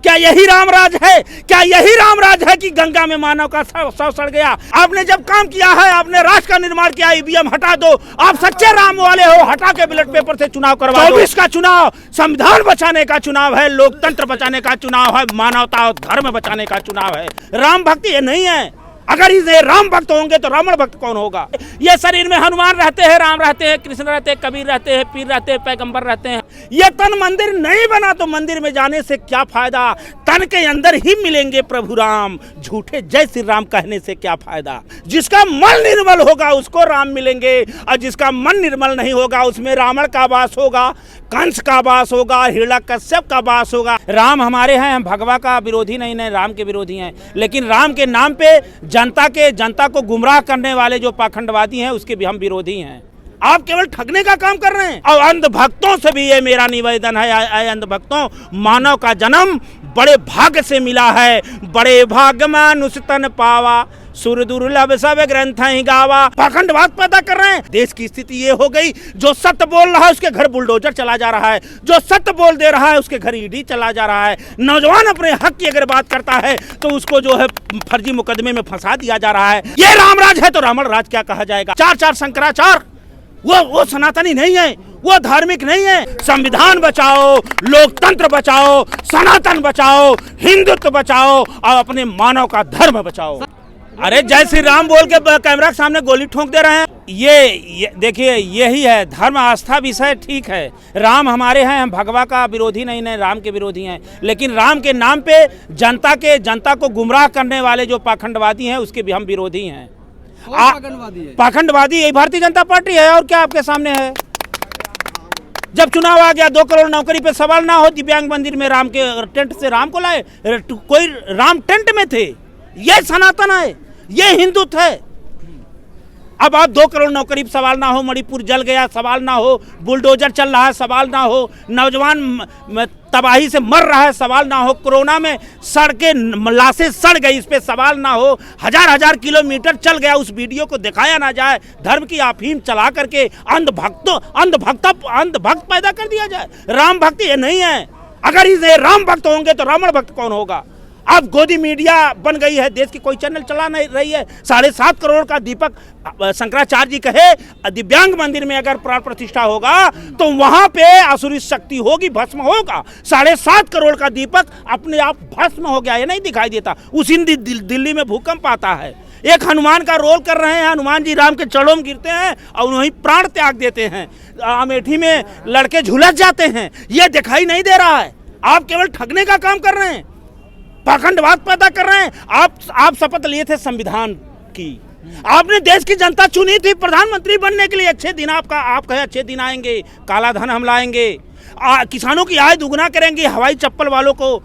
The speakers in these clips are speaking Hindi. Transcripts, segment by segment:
क्या यही रामराज है? क्या यही रामराज है कि गंगा में मानव का शव सड़ गया? आपने जब काम किया है, आपने राष्ट्र का निर्माण किया, ईवीएम हटा दो, आप सच्चे राम वाले हो, हटा के बैलेट पेपर से चुनाव करवा दो। 24 का चुनाव संविधान बचाने का चुनाव है, लोकतंत्र बचाने का चुनाव है, मानवता और धर्म बचाने का चुनाव है। राम भक्ति ये नहीं है। अगर इसे राम भक्त होंगे तो रावण भक्त कौन होगा? ये शरीर में हनुमान रहते हैं, राम रहते हैं, कृष्ण रहते हैं, कबीर रहते हैं, पीर रहते हैं, पैगंबर रहते हैं। ये तन मंदिर नहीं बना तो मंदिर में जाने से क्या फायदा? तन के अंदर ही मिलेंगे प्रभु राम, झूठे जय श्री राम कहने से क्या फायदा? जिसका मन निर्मल होगा उसको राम मिलेंगे, और जिसका मन निर्मल नहीं होगा उसमें रावण का वास होगा, कंस का वास होगा, हिरण्यकश्यप का वास होगा। राम हमारे हैं, हम भगवा का विरोधी नहीं, राम के विरोधी हैं, लेकिन राम के नाम पे जनता को गुमराह करने वाले जो पाखंडवादी हैं उसके भी हम विरोधी हैं। आप केवल ठगने का काम कर रहे हैं। और अंधभक्तों से भी ये मेरा निवेदन है, अंधभक्तों, मानव का जन्म बड़े भाग्य से मिला है, बड़े भाग्य मानुष तन पावा, सुर दुर्लभ सब ग्रंथ ही गावा। पाखंडवाद पैदा कर रहे हैं। देश की स्थिति ये हो गई, जो सत्य बोल रहा है उसके घर बुलडोजर चला जा रहा है, जो सत्य बोल दे रहा है उसके घर ईडी चला जा रहा है। नौजवान अपने हक की अगर बात करता है तो उसको जो है फर्जी मुकदमे में फंसा दिया जा रहा है। ये रामराज है तो रावण राज क्या कहा जाएगा? चार शंकराचार्य वो सनातनी नहीं है, वो धार्मिक नहीं है। संविधान बचाओ, लोकतंत्र बचाओ, सनातन बचाओ, हिंदुत्व बचाओ और अपने मानव का धर्म बचाओ। अरे जय श्री राम बोल के कैमरा के सामने गोली ठोक दे रहे हैं। ये देखिए, यही है धर्म आस्था विषय। ठीक है, राम हमारे हैं, हम भगवा का विरोधी नहीं, राम के विरोधी हैं, लेकिन राम के नाम पे जनता को गुमराह करने वाले जो पाखंडवादी हैं उसके भी हम विरोधी हैं। पाखंडवादी यही भारतीय जनता पार्टी है, और क्या आपके सामने है? जब चुनाव आ गया 2 करोड़ नौकरी पे सवाल ना हो, दिव्यांग मंदिर में राम के टेंट से राम को लाए, कोई राम टेंट में थे। ये सनातन है, ये हिंदुत्व है। अब आप 2 करोड़ नौकरी सवाल ना हो, मणिपुर जल गया सवाल ना हो, बुलडोजर चल रहा है सवाल ना हो, नौजवान तबाही से मर रहा है सवाल ना हो, कोरोना में सड़कें लाशें सड़ गई इस पे सवाल ना हो, हजार किलोमीटर चल गया उस वीडियो को दिखाया ना जाए, धर्म की अफीम चला करके अंधभक्त पैदा कर दिया जाए। राम भक्ति ये नहीं है। अगर इसे राम भक्त होंगे तो रावण भक्त कौन होगा? अब गोदी मीडिया बन गई है, देश की कोई चैनल चला नहीं रही है। 7.5 करोड़ का दीपक शंकराचार्य जी कहे दिव्यांग मंदिर में अगर प्राण प्रतिष्ठा होगा तो वहां पे असुरी शक्ति होगी, भस्म होगा। 7.5 करोड़ का दीपक अपने आप भस्म हो गया, ये नहीं दिखाई देता। उसी दिल्ली में भूकंप आता है। एक हनुमान का रोल कर रहे हैं, हनुमान जी राम के चरणों में गिरते हैं और वहीं प्राण त्याग देते हैं। अमेठी में लड़के झुलस जाते हैं, ये दिखाई नहीं दे रहा है। आप केवल ठगने का काम कर रहे हैं, पाखंडवाद पैदा कर रहे हैं। आप शपथ लिए थे संविधान की, आपने देश की जनता चुनी थी प्रधानमंत्री बनने के लिए। अच्छे दिन आप कहे अच्छे दिन आएंगे, काला धन हम लाएंगे, किसानों की आय दुगना करेंगे, हवाई चप्पल वालों को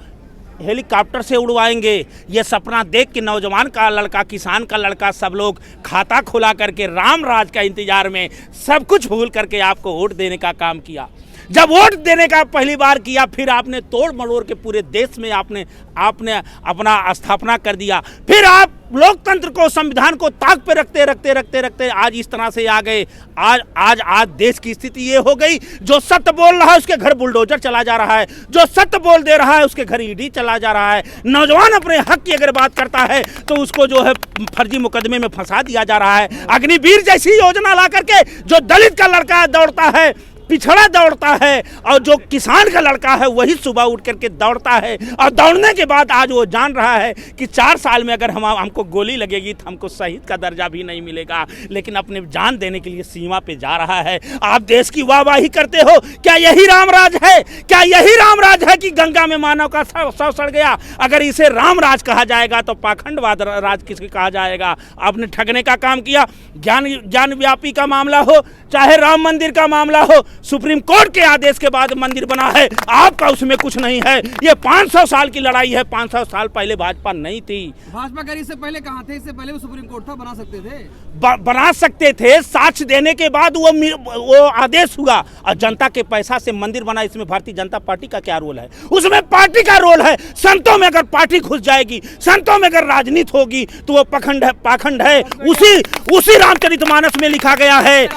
हेलीकॉप्टर से उड़वाएंगे। ये सपना देख के नौजवान का लड़का, किसान का लड़का, सब लोग खाता खुला करके राम राज का इंतजार में सब कुछ भूल करके आपको वोट देने का काम किया। जब वोट देने का पहली बार किया, फिर आपने तोड़ मरोड़ के पूरे देश में आपने अपना स्थापना कर दिया। फिर आप लोकतंत्र को, संविधान को ताक पे रखते आज इस तरह से आ गए। आज देश की स्थिति ये हो गई, जो सत्य बोल रहा है उसके घर बुलडोजर चला जा रहा है, जो सत्य बोल दे रहा है उसके घर ईडी चला जा रहा है। नौजवान अपने हक की अगर बात करता है तो उसको जो है फर्जी मुकदमे में फंसा दिया जा रहा है। अग्निवीर जैसी योजना ला करके जो दलित का लड़का दौड़ता है, पिछड़ा दौड़ता है, और जो किसान का लड़का है वही सुबह उठ करके दौड़ता है, और दौड़ने के बाद आज वो जान रहा है कि 4 साल में अगर हमको गोली लगेगी तो हमको शहीद का दर्जा भी नहीं मिलेगा, लेकिन अपने जान देने के लिए सीमा पे जा रहा है। आप देश की वाहवाही करते हो। क्या यही रामराज है? क्या यही रामराज है कि गंगा में मानव का शव सड़ गया? अगर इसे रामराज कहा जाएगा तो पाखंडवाद राज किसके कहा जाएगा? आपने ठगने का काम किया। ज्ञान व्यापी का मामला हो, चाहे राम मंदिर का मामला हो, सुप्रीम कोर्ट के आदेश के बाद मंदिर बना है, आपका उसमें कुछ नहीं है। ये 500 साल की लड़ाई है। 500 साल पहले भाजपा नहीं थी। भाजपा करी इससे पहले कहाँ थे? इससे पहले वो सुप्रीम कोर्ट था, बना सकते थे। साक्ष्य देने के बाद वो आदेश हुआ और जनता के पैसा से मंदिर बना। इसमें भारतीय जनता पार्टी का क्या रोल है? उसमें पार्टी का रोल है। संतों में अगर पार्टी घुस जाएगी, संतों में अगर राजनीति होगी तो वो पाखंड है। उसी रामचरितमानस में लिखा गया है,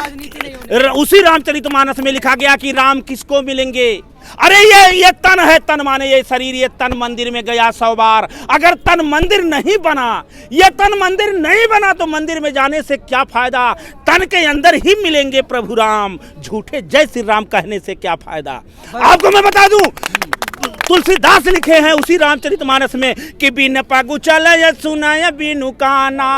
उसी रामचरितमानस में लिखा गया कि राम किसको मिलेंगे। अरे ये तन है, तन माने ये शरीर, ये तन मंदिर में गया 100 बार। अगर तन मंदिर नहीं बना, ये तन मंदिर नहीं बना तो मंदिर में जाने से क्या फायदा। तन के अंदर ही मिलेंगे प्रभु राम, झूठे जय श्री राम कहने से क्या फायदा। आपको मैं बता दूं, तुलसीदास लिखे हैं उसी रामचरितमानस में कि बिन पगु चल सुनाय बिनु काना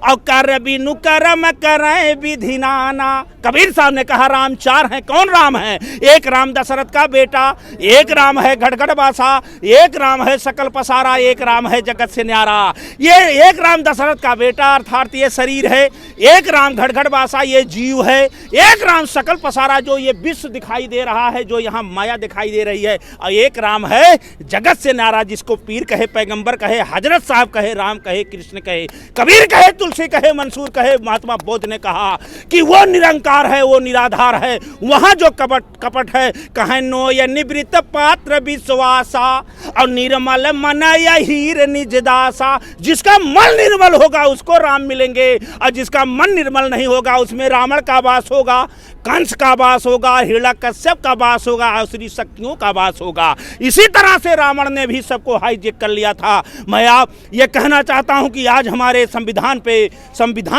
और कर बिनु करम करे विधि नाना। कबीर साहब ने कहा राम 4 हैं। कौन राम है? एक राम दशरथ का बेटा, एक राम है घड़घड़ बासा, एक राम है सकल पसारा, एक राम है जगत से न्यारा। ये एक राम दशरथ का बेटा अर्थात ये शरीर है, एक राम घड़घड़ बासा ये जीव है, एक राम सकल पसारा जो ये विश्व दिखाई दे रहा है, जो यहाँ माया दिखाई दे रही है, और एक राम है जगत से न्यारा जिसको पीर कहे, पैगंबर कहे, हजरत साहब कहे, राम कहे, कृष्ण कहे, कबीर कहे, तुलसी कहे, मंसूर कहे, महात्मा बुद्ध ने कहा कि वो निरंकार है, वो निराधार है। वहां जो कपट है, कहे नो ये निवृत्त पात्र विश्वासा और निर्मल मन हीर निज दासा। जिसका मन निर्मल होगा उसको राम मिलेंगे, और जिसका मन निर्मल नहीं होगा उसमें रावण का वास होगा, कंस का वास होगा, हिरण्यकश्यप का वास होगा, असुरी शक्तियों का वास होगा। इसी तरह से रावण ने भी सबको हाईजेक कर लिया था। मैं आप ये कहना चाहता हूं कि आज हमारे संविधान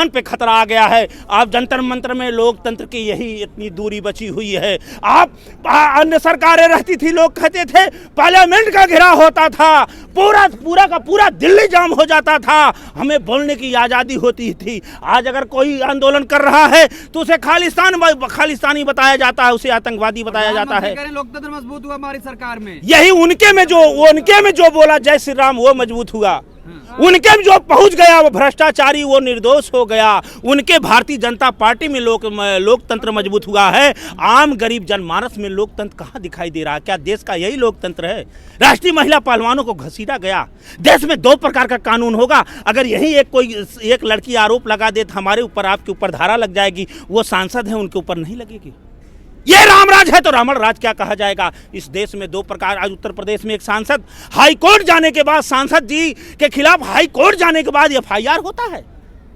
पे खतरा आ गया है। आप जंतर मंतर में लोकतंत्र की यही इतनी दूरी बची हुई है। आप अन्य सरकारें रहती थी, लोग कहते थे पार्लियामेंट का घेराव होता था, पूरा का पूरा दिल्ली जाम हो जाता था, हमें बोलने की आज़ादी होती थी। आज अगर कोई आंदोलन कर रहा है तो उसे खालिस्तानी बताया जाता है, उसे आतंकवादी बताया जाता है। लोकतंत्र मजबूत हुआ हमारी सरकार में, यही उनके में जो बोला जय श्री राम वो मजबूत हुआ। उनके में जो पहुंच गया वो भ्रष्टाचारी, वो निर्दोष हो गया। उनके भारतीय जनता पार्टी में लोकतंत्र मजबूत हुआ है। आम गरीब जनमानस में लोकतंत्र कहाँ दिखाई दे रहा है? क्या देश का यही लोकतंत्र है? राष्ट्रीय महिला पहलवानों को घसीटा गया। देश में 2 प्रकार का कानून होगा। अगर यही एक लड़की आरोप लगा दे तो हमारे ऊपर, आपके ऊपर धारा लग जाएगी। वो सांसद है, उनके ऊपर नहीं लगेगी। ये रामराज है तो रावण राज क्या कहा जाएगा? इस देश में 2 प्रकार। आज उत्तर प्रदेश में एक सांसद हाई कोर्ट जाने के बाद, सांसद जी के खिलाफ हाई कोर्ट जाने के बाद FIR होता है।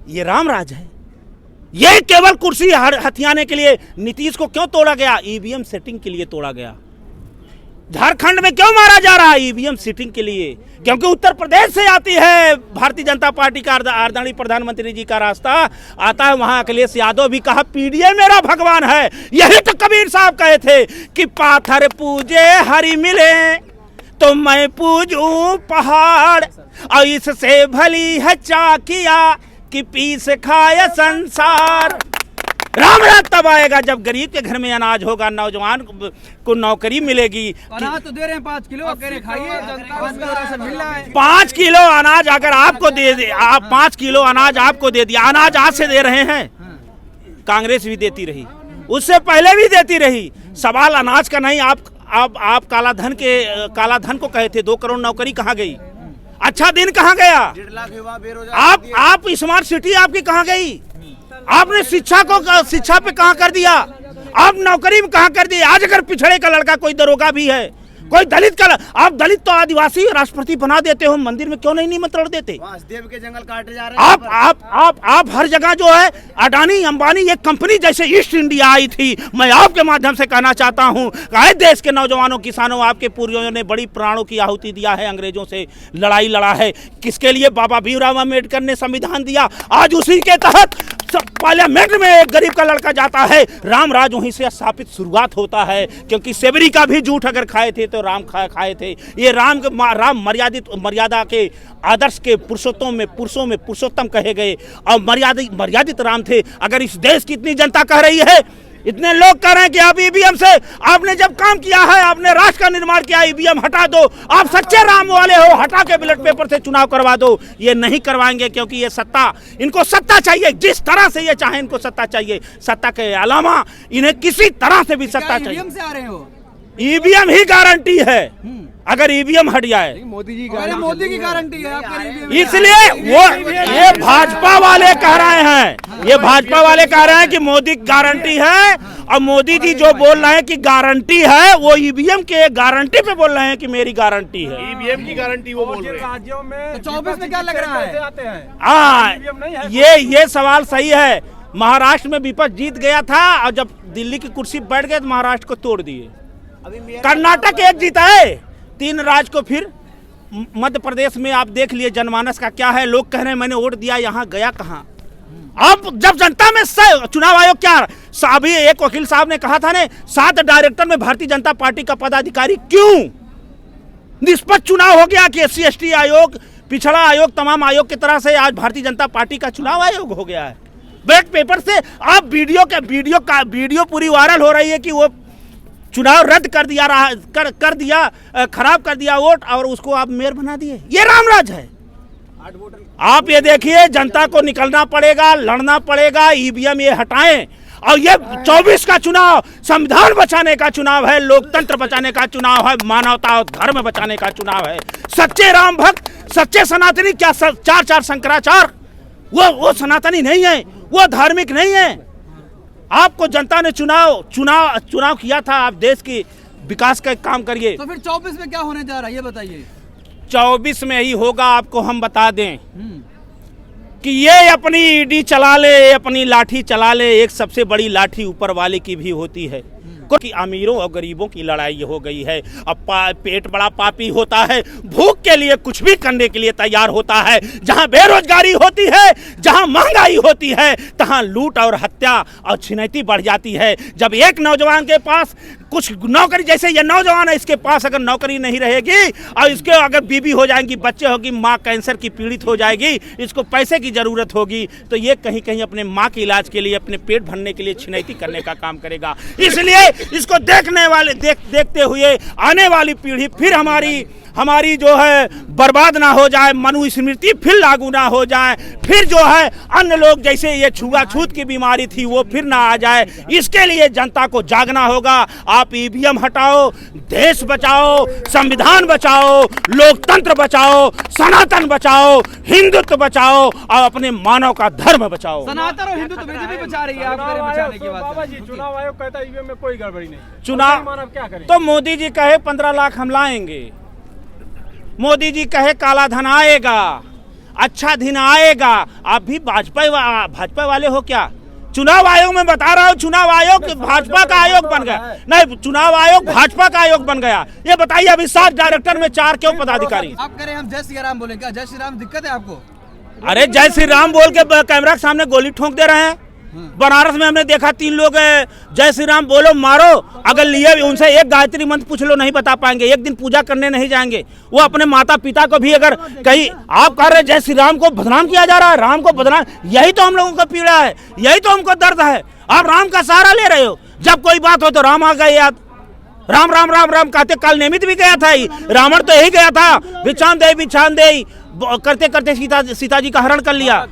ये रामराज है। ये केवल कुर्सी हथियाने के लिए नीतीश को क्यों तोड़ा गया? EVM सेटिंग के लिए तोड़ा गया। झारखंड में क्यों मारा जा रहा है? EVM सीटिंग के लिए। क्योंकि उत्तर प्रदेश से आती है भारतीय जनता पार्टी का आदरणीय प्रधानमंत्री जी का रास्ता आता है। वहां अखिलेश यादव भी कहा पीडीए मेरा भगवान है। यही तो कबीर साहब कहे थे कि पाथर पूजे हरि मिले तो मैं पूजूं पहाड़, और इससे भली है चाकिया कि पीस खाए संसार। रामराज तब आएगा जब गरीब के घर में अनाज होगा, नौजवान को नौकरी मिलेगी। अनाज तो दे रहे हैं 5 किलो, खाइए, 5 किलो अनाज अगर आपको दे दे, आप 5 किलो अनाज आपको दे दिया। अनाज आज से दे रहे हैं, कांग्रेस भी देती रही, उससे पहले भी देती रही। सवाल अनाज का नहीं। आप काला धन को कहे थे 2 करोड़ नौकरी कहाँ गई? अच्छा दिन कहाँ गया? 1.5 लाख युवा बेरोजगार। आप स्मार्ट सिटी आपकी कहाँ गई? आपने शिक्षा पे कहाँ कर दिया? आप नौकरी में कहाँ कर दिया? आज अगर पिछड़े का लड़का कोई दरोगा भी है, कोई दलित का, आप दलित तो आदिवासी राष्ट्रपति बना देते हो, मंदिर में क्यों नहीं निमंत्रण देते? देव के जंगल काटे जा रहे हैं। आप हर जगह जो है अडानी अंबानी एक कंपनी जैसे ईस्ट इंडिया आई थी। मैं आपके माध्यम से कहना चाहता हूँ, देश के नौजवानों किसानों, आपके पूर्वजों ने बड़ी प्राणों की आहुति दिया है, अंग्रेजों से लड़ाई लड़ा है। किसके लिए? बाबा भीमराव अम्बेडकर ने संविधान दिया। आज उसी के तहत पार्लियामेंट में एक गरीब का लड़का जाता है, राम राज वहीं से स्थापित शुरुआत होता है। क्योंकि सेबरी का भी झूठ अगर खाए थे तो राम खाए थे। ये राम मर्यादा के आदर्श के पुरुषों में पुरुषोत्तम कहे गए और मर्यादित राम थे। अगर इस देश की इतनी जनता कह रही है, इतने लोग कह रहे हैं कि आप ईवीएम से आपने जब काम किया है, आपने राष्ट्र का निर्माण किया, ईवीएम हटा दो, आप सच्चे राम वाले हो, हटा के बैलेट पेपर से चुनाव करवा दो। ये नहीं करवाएंगे क्योंकि ये सत्ता, इनको सत्ता चाहिए। जिस तरह से ये चाहे इनको सत्ता चाहिए। सत्ता के अलावा इन्हें किसी तरह से भी सत्ता चाहिए। ईवीएम से आ रहे हो? ईवीएम ही गारंटी है। अगर ईवीएम हट जाए, मोदी की गारंटी है आपका। इसलिए ये भाजपा वाले कह रहे हैं, ये भाजपा वाले कह रहे हैं कि मोदी की गारंटी है, और मोदी जी जो बोल रहे हैं कि गारंटी है, वो ईवीएम के गारंटी पे बोल रहे हैं कि मेरी गारंटी है। ईवीएम की गारंटी वो बोल रहे हैं। राज्यों में 24 में क्या लग रहा है? हाँ, ये सवाल सही है। महाराष्ट्र में विपक्ष जीत गया था, और जब दिल्ली की कुर्सी बैठ गए तो महाराष्ट्र को तोड़ दिए। कर्नाटक एक जीता है, 3 राज्य को फिर मध्य प्रदेश में आप देख लिए जनमानस का क्या है। लोग कह रहे हैं मैंने वोट दिया, यहाँ गया कहाँ। अब जब जनता में चुनाव आयोग क्या, अभी एक वकील साहब ने कहा था ने 7 डायरेक्टर में भारतीय जनता पार्टी का पदाधिकारी क्यों? निष्पक्ष चुनाव हो गया कि एससी एसटी आयोग, पिछड़ा आयोग, तमाम आयोग की तरह से आज भारतीय जनता पार्टी का चुनाव आयोग हो गया है। बैलेट पेपर से आप वीडियो पूरी वायरल हो रही है कि वो चुनाव रद्द कर दिया खराब कर दिया वोट और उसको आप मेयर बना दिए। ये रामराज है। आप ये देखिए, जनता को निकलना पड़ेगा, लड़ना पड़ेगा, ईवीएम ये हटाएं। और ये 24 का चुनाव संविधान बचाने का चुनाव है, लोकतंत्र बचाने का चुनाव है, मानवता और धर्म बचाने का चुनाव है। सच्चे राम भक्त, सच्चे सनातनी, क्या 4 शंकराचार्य वो सनातनी नहीं है, वो धार्मिक नहीं है। आपको जनता ने चुनाव किया था, आप देश की विकास का काम करिए। तो फिर 24 में क्या होने जा रहा है ये बताइए। 24 में ही होगा, आपको हम बता दें कि ये अपनी ईडी चला ले, अपनी लाठी चला ले, एक सबसे बड़ी लाठी ऊपर वाले की भी होती है। कि अमीरों और गरीबों की लड़ाई हो गई है। अब पेट बड़ा पापी होता है, भूख के लिए कुछ भी करने के लिए तैयार होता है। जहां बेरोजगारी होती है, जहां महंगाई होती है, तहां लूट और हत्या और छिनैती बढ़ जाती है। जब एक नौजवान के पास कुछ नौकरी, जैसे ये नौजवान है, इसके पास अगर नौकरी नहीं रहेगी और इसके अगर बीबी हो जाएंगी, बच्चे होगी, माँ कैंसर की पीड़ित हो जाएगी, इसको पैसे की जरूरत होगी, तो ये कहीं कहीं अपने माँ के इलाज के लिए, अपने पेट भरने के लिए छिनैती करने का काम करेगा। इसलिए इसको देखते हुए आने वाली पीढ़ी फिर हमारी जो है बर्बाद ना हो जाए, मनुस्मृति फिर लागू ना हो जाए, फिर जो है अन्य लोग जैसे ये छुआछूत की बीमारी थी वो फिर ना आ जाए। इसके लिए जनता को जागना होगा। आप ईवीएम हटाओ, देश बचाओ, संविधान बचाओ, लोकतंत्र बचाओ, सनातन बचाओ, हिंदुत्व बचाओ और अपने मानव का धर्म बचाओ। सनातन और हिंदुत्व बीजेपी बचा रही है, आप कह रहे हैं बचाने की बात। बाबा जी, चुनाव आयोग कहता है ईवीएम में कोई गड़बड़ी नहीं। चुनाव क्या करें? तो मोदी जी कहे 15 लाख हम लाएंगे, मोदी जी कहे काला धन आएगा, अच्छा दिन आएगा। आप भी भाजपा वाले हो क्या? चुनाव आयोग में बता रहा हूँ, चुनाव आयोग भाजपा का आयोग बन गया। नहीं, चुनाव आयोग भाजपा का आयोग बन गया। ये बताइए अभी 7 डायरेक्टर में 4 क्यों पदाधिकारी? आप कह रहे हैं हम जय श्री राम बोले, क्या जय श्री राम दिक्कत है आपको? अरे जय श्री राम बोल के कैमरा के सामने गोली ठोक दे रहे हैं। बनारस में हमने देखा 3 लोग जय श्री राम बोलो मारो, अगर लिए उनसे एक गायत्री मंत्र पूछ लो नहीं बता पाएंगे, एक दिन पूजा करने नहीं जाएंगे। वो अपने माता पिता को भी अगर कहीं आप कह रहे जय श्री राम को बदनाम किया जा रहा है, राम को बदनाम, यही तो हम लोगों का पीड़ा है, यही तो हमको दर्द है। आप राम का सहारा ले रहे हो, जब कोई बात हो तो राम आ गए याद। राम राम राम राम कहते काल निमित भी गया था, रावण तो यही गया था, बिछान दे करते करते सीता जी का हरण कर लिया।